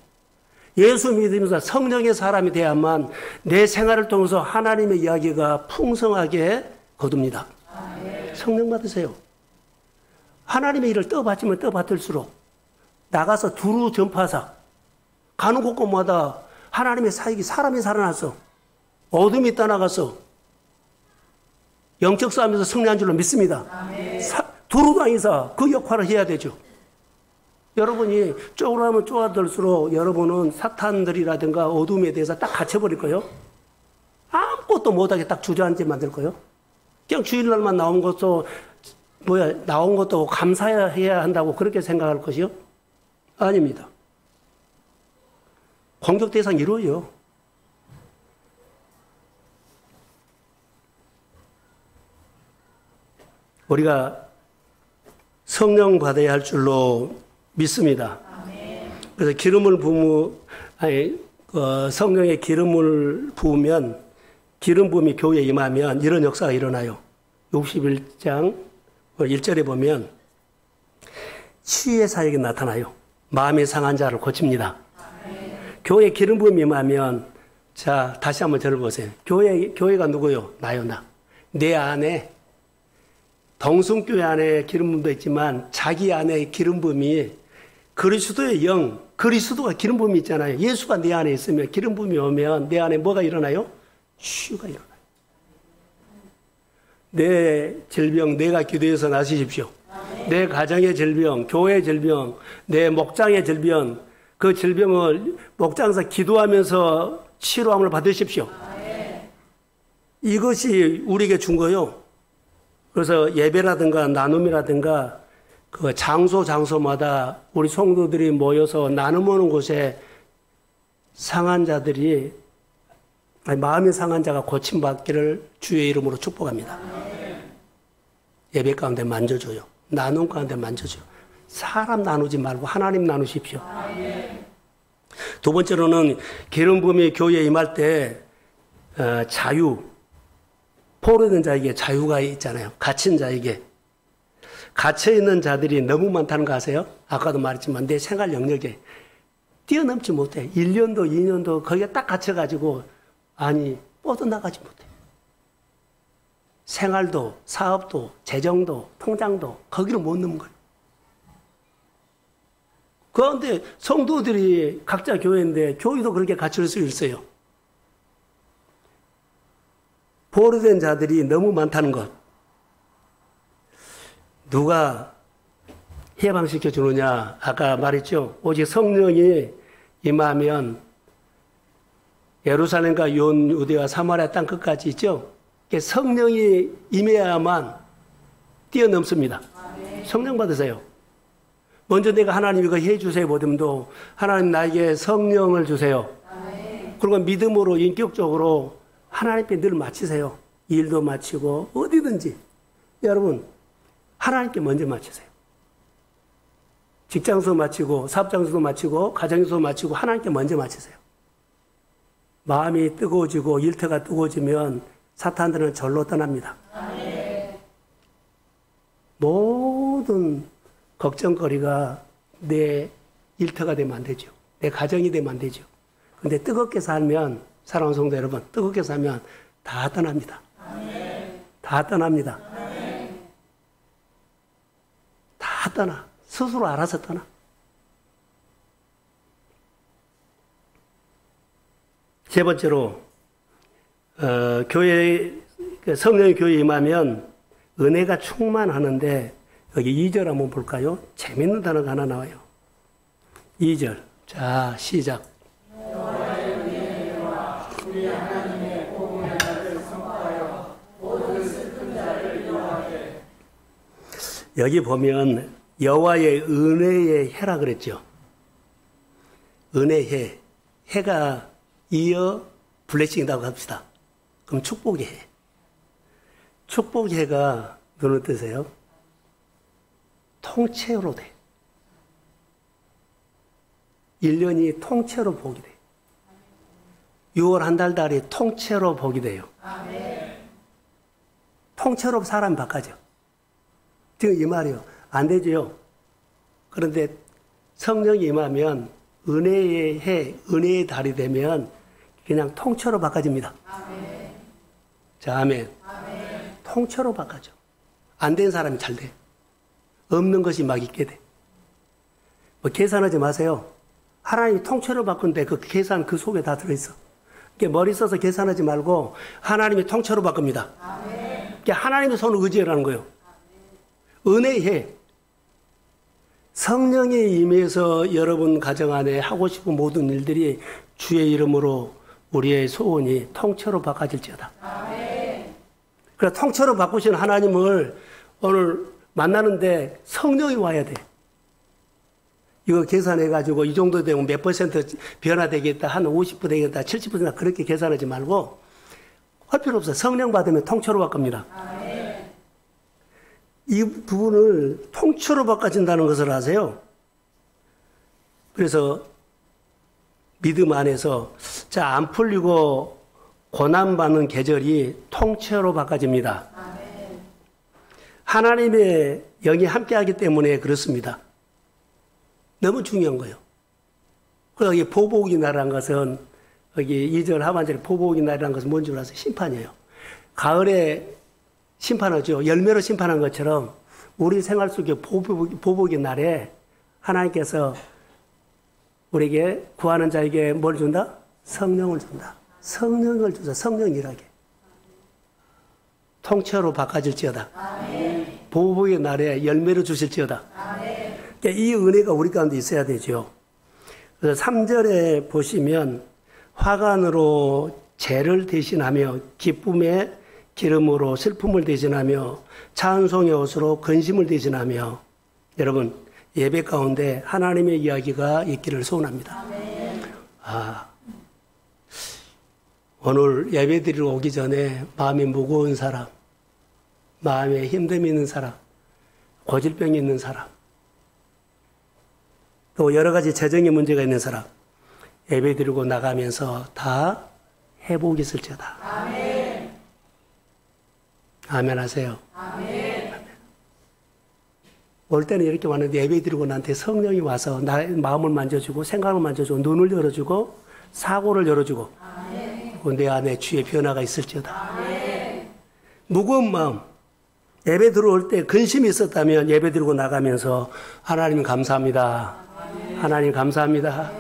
예수 믿으면서 성령의 사람이 돼야만 내 생활을 통해서 하나님의 이야기가 풍성하게 거둡니다. 성령 받으세요. 하나님의 일을 떠받치면 떠받을수록 나가서 두루 전파사 가는 곳곳마다 하나님의 사람이 살아났어. 어둠이 떠나갔어. 영적 싸움에서 승리한 줄로 믿습니다. 두루 다니사 그 역할을 해야 되죠. 여러분이 쪼그라면 쪼아들수록 여러분은 사탄들이라든가 어둠에 대해서 딱 갇혀버릴 거예요. 아무것도 못하게 딱 주저앉게 만들 거예요. 그냥 주일날만 나온 것도 감사해야 한다고 그렇게 생각할 것이요? 아닙니다. 공격 대상 1호예요. 우리가 성령 받아야 할 줄로 믿습니다. 그래서 성령의 기름을 부으면, 기름 부음이 교회에 임하면 이런 역사가 일어나요. 61장 1절에 보면 치유의 사역이 나타나요. 마음이 상한 자를 고칩니다. 교회에 기름 부음이 임하면, 자, 다시 한번 저를 보세요. 교회가 누구요? 나요, 나. 내 안에, 동성교회 안에 기름 부음도 있지만 자기 안에 기름 부음이 그리스도의 영, 그리스도가 기름 부음이 있잖아요. 예수가 내 안에 있으면 기름 부음이 오면 내 안에 뭐가 일어나요? 치유가 일어나요. 내 질병 내가 기도해서 나으십시오. 내 가정의 질병, 교회의 질병, 내 목장의 질병, 그 질병을 목장에서 기도하면서 치료함을 받으십시오. 이것이 우리에게 준 거요. 그래서 예배라든가 나눔이라든가 그 장소마다 우리 성도들이 모여서 나눔하는 곳에 상한 자들이, 마음이 상한 자가 고침받기를 주의 이름으로 축복합니다. 예배 가운데 만져줘요. 나눔 가운데 만져줘요. 사람 나누지 말고 하나님 나누십시오. 두 번째로는 기름 부음이 교회에 임할 때 자유, 포로된 자에게 자유가 있잖아요. 갇힌 자에게. 갇혀있는 자들이 너무 많다는 거 아세요? 아까도 말했지만 내 생활 영역에 뛰어넘지 못해. 1년도 2년도 거기에 딱 갇혀가지고 뻗어나가지 못해. 생활도, 사업도, 재정도, 통장도 거기로 못 넣는 거예요. 그런데 성도들이 각자 교회인데 교회도 그렇게 갇힐 수 있어요. 포로된 자들이 너무 많다는 것. 누가 해방시켜 주느냐? 아까 말했죠. 오직 성령이 임하면 예루살렘과 온 유대와 사마리아 땅 끝까지 있죠. 성령이 임해야만 뛰어넘습니다. 성령 받으세요. 먼저 내가 하나님 이거 해주세요 보듬도 하나님 나에게 성령을 주세요. 그리고 믿음으로 인격적으로 하나님께 늘 마치세요. 일도 마치고 어디든지 여러분 하나님께 먼저 마치세요. 직장에서 마치고 사업장에서도 마치고 가정에서도 마치고 하나님께 먼저 마치세요. 마음이 뜨거워지고 일터가 뜨거워지면 사탄들은 절로 떠납니다. 모든 걱정거리가 내 일터가 되면 안 되죠. 내 가정이 되면 안 되죠. 근데 뜨겁게 살면 사랑하는 성도 여러분 뜨겁게 살면 다 떠납니다. 다 떠납니다. 다 떠나. 스스로 알아서 떠나. 세 번째로 교회 성령의 교회에 임하면 은혜가 충만하는데 여기 2절 한번 볼까요? 재밌는 단어가 하나 나와요. 2절. 자, 시작. 여기 보면 여호와의 은혜의 해라 그랬죠. 은혜의 해. 해가 이어 블레싱이라고 합시다. 그럼 축복의 해. 축복의 해가 무슨 뜻이에요? 통째로 돼. 1년이 통째로 복이 돼. 6월 한 달이 통째로 복이 돼요. 통째로 사람이 바꿔져. 지금 이 말이요. 안 되죠. 그런데 성령이 임하면 은혜의 해, 은혜의 달이 되면 그냥 통째로 바꿔집니다. 자, 아멘. 통째로 바꿔져. 안 된 사람이 잘 돼. 없는 것이 막 있게 돼. 뭐 계산하지 마세요. 하나님이 통째로 바꾼데 그 계산 그 속에 다 들어있어. 그러니까 머리 써서 계산하지 말고 하나님이 통째로 바꿉니다. 그러니까 하나님의 손을 의지하라는 거예요. 은혜의 해. 성령이 임해서 여러분 가정 안에 하고 싶은 모든 일들이 주의 이름으로 우리의 소원이 통째로 바꿔질지어다. 그래서 통째로 바꾸신 하나님을 오늘 만나는데 성령이 와야 돼. 이거 계산해가지고 이 정도 되면 몇 퍼센트 변화되겠다, 한 50% 되겠다, 70% 그렇게 계산하지 말고 할 필요 없어요. 성령 받으면 통째로 바꿉니다. 이 부분을 통째로 바꿔진다는 것을 아세요? 그래서 믿음 안에서 자, 안 풀리고 고난받는 계절이 통째로 바꿔집니다. 하나님의 영이 함께하기 때문에 그렇습니다. 너무 중요한 거예요. 그래서 이 보복이 나라는 것은 여기 2절 하반절에 보복이 나라는 것은 뭔지 아세요? 심판이에요. 가을에 심판하죠. 열매로 심판한 것처럼 우리 생활 속에 보복의 날에 하나님께서 우리에게 구하는 자에게 뭘 준다? 성령을 준다. 성령을 주자. 성령 일하게. 통째로 바꿔질지어다. 보복의 날에 열매를 주실지어다. 그러니까 이 은혜가 우리 가운데 있어야 되죠. 그래서 3절에 보시면 화관으로 죄를 대신하며 기쁨의 기름으로 슬픔을 대신하며 찬송의 옷으로 근심을 대신하며 여러분 예배 가운데 하나님의 이야기가 있기를 소원합니다. 오늘 예배 드리러 오기 전에 마음이 무거운 사람, 마음에 힘듦이 있는 사람, 고질병이 있는 사람, 또 여러 가지 재정의 문제가 있는 사람 예배 드리고 나가면서 다 회복이 있을지어다. 아멘 하세요. 아멘. 올 때는 이렇게 왔는데 예배 드리고 나한테 성령이 와서 나의 마음을 만져주고 생각을 만져주고 눈을 열어주고 사고를 열어주고 내 안에 주의 변화가 있을지어다. 아멘. 무거운 마음 예배 들어올 때 근심이 있었다면 예배 드리고 나가면서 하나님 감사합니다. 아멘. 하나님 감사합니다.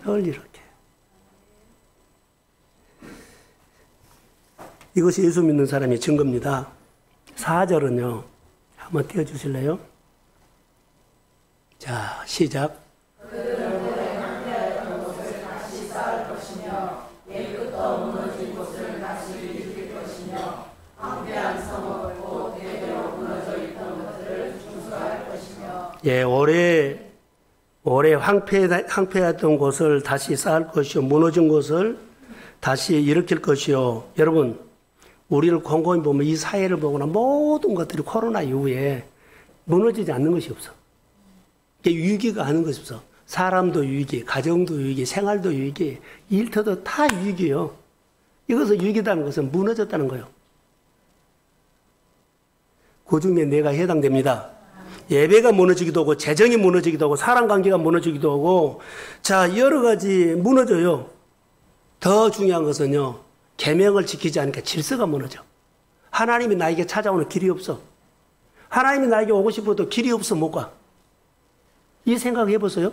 늘 이렇게. 이것이 예수 믿는 사람의 증거입니다. 4절은요. 한번 띄워주실래요? 자, 시작. 그들은 오래 함께하였던 것을 다시 쌓을 것이며 옛 예, 오래 황폐했던 곳을 다시 쌓을 것이요, 무너진 곳을 다시 일으킬 것이요. 여러분, 우리를 곰곰이 보면 이 사회를 보거나 모든 것들이 코로나 이후에 무너지지 않는 것이 없어. 위기가 하는 것이 없어. 사람도 위기, 가정도 위기, 생활도 위기, 일터도 다 위기예요. 이것을 위기다는 것은 무너졌다는 거예요. 그 중에 내가 해당됩니다. 예배가 무너지기도 하고, 재정이 무너지기도 하고, 사람 관계가 무너지기도 하고, 자, 여러 가지 무너져요. 더 중요한 것은요, 계명을 지키지 않으니까 질서가 무너져. 하나님이 나에게 찾아오는 길이 없어. 하나님이 나에게 오고 싶어도 길이 없어 못 가. 이 생각 해보세요.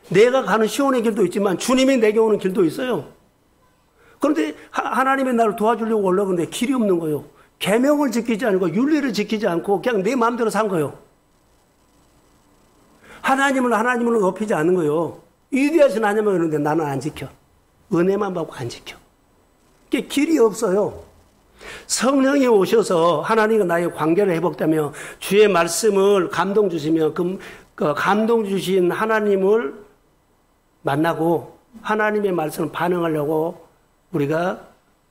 내가 가는 시온의 길도 있지만 주님이 내게 오는 길도 있어요. 그런데 하나님이 나를 도와주려고 올라오는데 길이 없는 거예요. 계명을 지키지 않고 윤리를 지키지 않고 그냥 내 마음대로 산 거예요. 하나님을 높이지 않는 거예요. 위대하신 하나님을 그러는데 나는 안 지켜. 은혜만 받고 안 지켜. 그게 길이 없어요. 성령이 오셔서 하나님과 나의 관계를 회복되며 주의 말씀을 감동 주시며 그 감동 주신 하나님을 만나고 하나님의 말씀을 반응하려고 우리가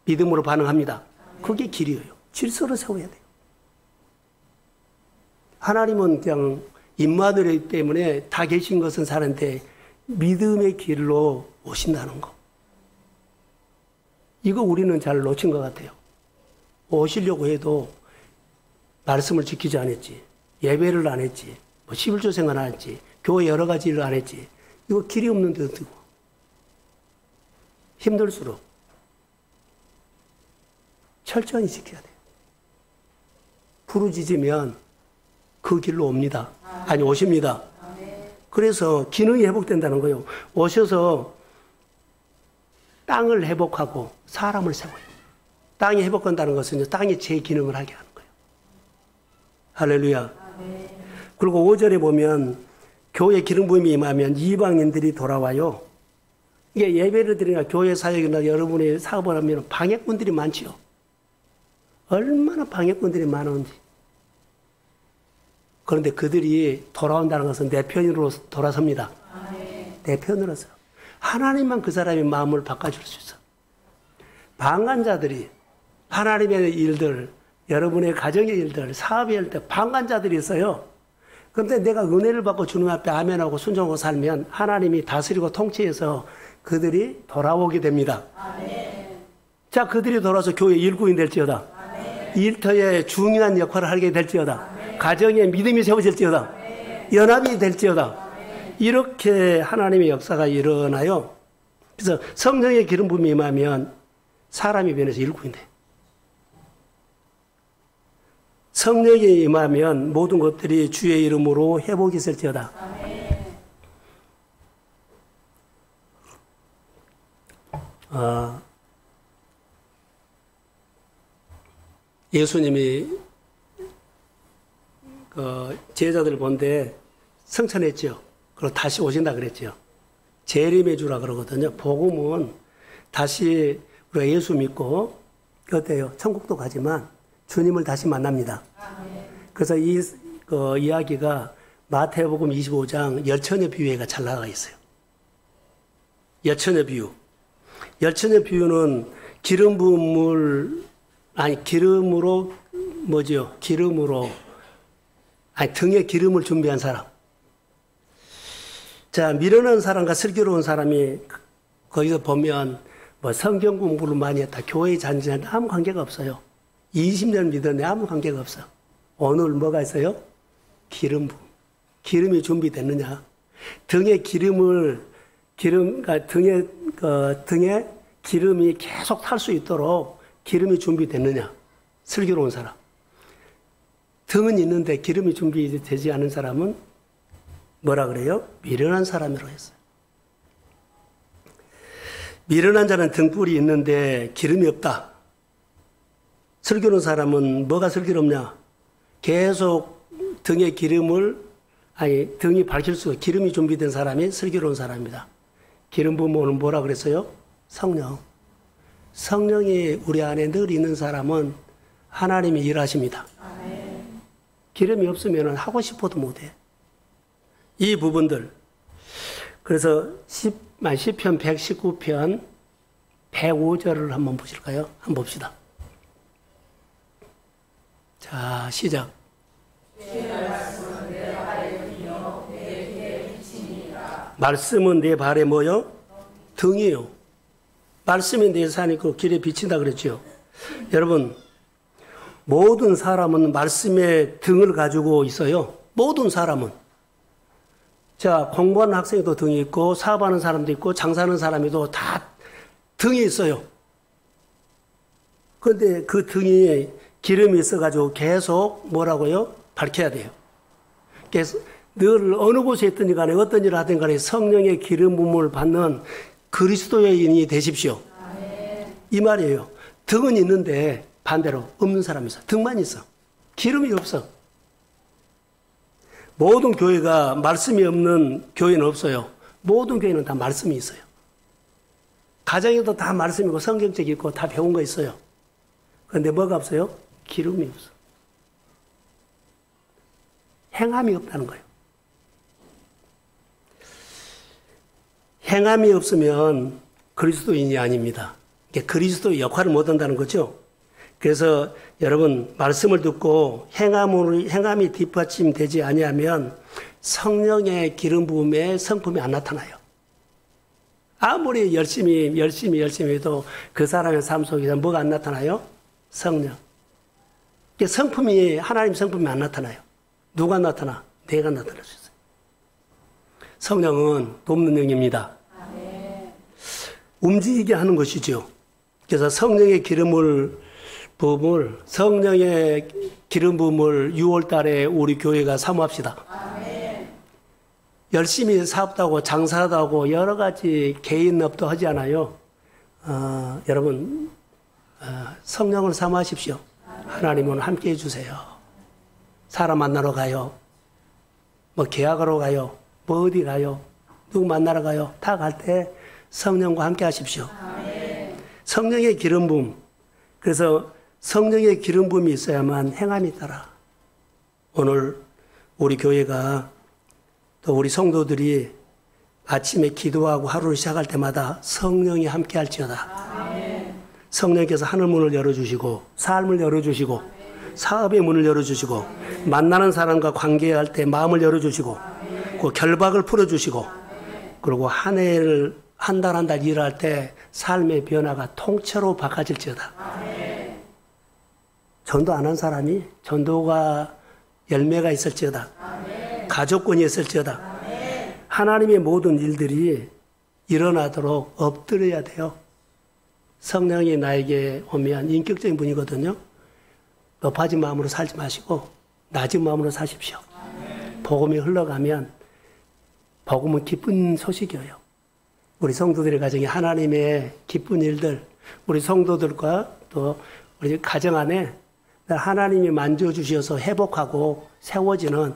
믿음으로 반응합니다. 그게 길이에요. 질서를 세워야 돼요. 하나님은 그냥 임마누엘 때문에 다 계신 것은 사는데 믿음의 길로 오신다는 거. 이거 우리는 잘 놓친 것 같아요. 오시려고 해도 말씀을 지키지 않았지. 예배를 안 했지. 11조 생활 안 했지. 교회 여러 가지 일을 안 했지. 이거 길이 없는 데도 두고. 힘들수록 철저히 지켜야 돼요. 부르짖으면 그 길로 옵니다. 아니, 오십니다. 그래서 기능이 회복된다는 거예요. 오셔서 땅을 회복하고 사람을 세워요. 땅이 회복한다는 것은 땅이 제 기능을 하게 하는 거예요. 할렐루야. 그리고 5절에 보면 교회 기름 부음이 임하면 이방인들이 돌아와요. 이게 예배를 드리나 교회 사역이나 여러분의 사업을 하면 방해꾼들이 많지요. 얼마나 방해꾼들이 많은지. 그런데 그들이 돌아온다는 것은 내 편으로 돌아섭니다. 내 편으로서. 하나님만 그 사람의 마음을 바꿔줄 수 있어. 방관자들이 하나님의 일들, 여러분의 가정의 일들, 사업의 일들, 방관자들이 있어요. 그런데 내가 은혜를 받고 주님 앞에 아멘하고 순종하고 살면 하나님이 다스리고 통치해서 그들이 돌아오게 됩니다. 아멘. 자, 그들이 돌아서 교회 일꾼이 될지어다. 아멘. 일터에 중요한 역할을 하게 될지어다. 아멘. 가정에 믿음이 세워질지어다. 아멘. 연합이 될지어다. 아멘. 이렇게 하나님의 역사가 일어나요. 그래서 성령의 기름 부음이 임하면 사람이 변해서 일꾼이 돼. 성령이 임하면 모든 것들이 주의 이름으로 회복이 있을지어다. 예수님이 제자들을 본데 성천했죠. 그리고 다시 오신다 그랬죠. 재림해 주라 그러거든요. 복음은 다시 우리가 예수 믿고 어때요? 천국도 가지만 주님을 다시 만납니다. 그래서 이 이야기가 마태복음 25장 열처녀 비유가 잘 나가 있어요. 열처녀 비유. 열처녀 비유는 기름 부음을 기름으로 뭐죠? 기름으로 등에 기름을 준비한 사람. 자, 미련한 사람과 슬기로운 사람이 거기서 보면 뭐 성경 공부를 많이 했다. 교회 잔치한테 아무 관계가 없어요. 20년 믿었는데 아무 관계가 없어. 오늘 뭐가 있어요? 기름 부음. 기름이 준비됐느냐? 등에 등에 기름이 계속 탈 수 있도록 기름이 준비됐느냐? 슬기로운 사람. 등은 있는데 기름이 준비되지 않은 사람은 뭐라 그래요? 미련한 사람이라고 했어요. 미련한 자는 등불이 있는데 기름이 없다. 슬기로운 사람은 뭐가 슬기롭냐? 계속 등에 등이 밝힐수록 기름이 준비된 사람이 슬기로운 사람입니다. 기름 부음은 뭐라 그랬어요? 성령. 성령이 우리 안에 늘 있는 사람은 하나님이 일하십니다. 기름이 없으면 하고 싶어도 못해. 이 부분들. 그래서 시편 119편 105절을 한번 보실까요? 한번 봅시다. 자, 시작. 말씀은 내 발에 뭐요? 등이요. 말씀이 내 산이 그 길에 비친다 그랬죠. 여러분, 모든 사람은 말씀의 등을 가지고 있어요. 모든 사람은. 자, 공부하는 학생도 등이 있고, 사업하는 사람도 있고, 장사하는 사람도 다 등이 있어요. 그런데 그 등이 기름이 있어가지고 계속 뭐라고요? 밝혀야 돼요. 그래서 늘 어느 곳에 있든지 간에 어떤 일을 하든 간에 성령의 기름 부음을 받는 그리스도인이 되십시오. 이 말이에요. 등은 있는데 반대로 없는 사람이 있어. 등만 있어. 기름이 없어. 모든 교회가 말씀이 없는 교회는 없어요. 모든 교회는 다 말씀이 있어요. 가정에도 다 말씀이고 성경책 있고 다 배운 거 있어요. 그런데 뭐가 없어요? 기름이 없어. 행함이 없다는 거예요. 행함이 없으면 그리스도인이 아닙니다. 그리스도의 역할을 못한다는 거죠. 그래서 여러분 말씀을 듣고 행함이 뒷받침되지 아니하면 성령의 기름 부음에 성품이 안 나타나요. 아무리 열심히 해도 그 사람의 삶 속에서 뭐가 안 나타나요? 성령. 성품이 하나님 성품이 안 나타나요. 누가 나타나? 내가 나타날 수 있어요. 성령은 돕는 영입니다. 움직이게 하는 것이죠. 그래서 성령의 기름 부음을 6월 달에 우리 교회가 사모합시다. 열심히 사업도 하고 장사도 하고 여러 가지 개인업도 하지 않아요. 여러분 성령을 사모하십시오. 하나님은 함께 해주세요. 사람 만나러 가요. 뭐 계약하러 가요. 뭐 어디 가요. 누구 만나러 가요. 다 갈 때 성령과 함께 하십시오. 성령의 기름 부음. 그래서 성령의 기름 부음이 있어야만 행함이 따라. 오늘 우리 교회가 또 우리 성도들이 아침에 기도하고 하루를 시작할 때마다 성령이 함께 할지어다. 성령께서 하늘문을 열어주시고 삶을 열어주시고 사업의 문을 열어주시고 만나는 사람과 관계할 때 마음을 열어주시고 그 결박을 풀어주시고 그리고 한 해를 한 달 한 달 일할 때 삶의 변화가 통째로 바꿔질지어다. 전도 안 한 사람이 전도가 열매가 있을지어다. 가족권이 있을지어다. 하나님의 모든 일들이 일어나도록 엎드려야 돼요. 성령이 나에게 오면 인격적인 분이거든요. 높아진 마음으로 살지 마시고 낮은 마음으로 사십시오. 복음이 흘러가면 복음은 기쁜 소식이에요. 우리 성도들의 가정에 하나님의 기쁜 일들, 우리 성도들과 또 우리 가정 안에 하나님이 만져주셔서 회복하고 세워지는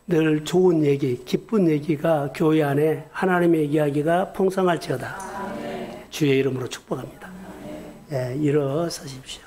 늘 좋은 얘기, 기쁜 얘기가 교회 안에 하나님의 이야기가 풍성할지어다. 주의 이름으로 축복합니다. 예, 일어서십시오.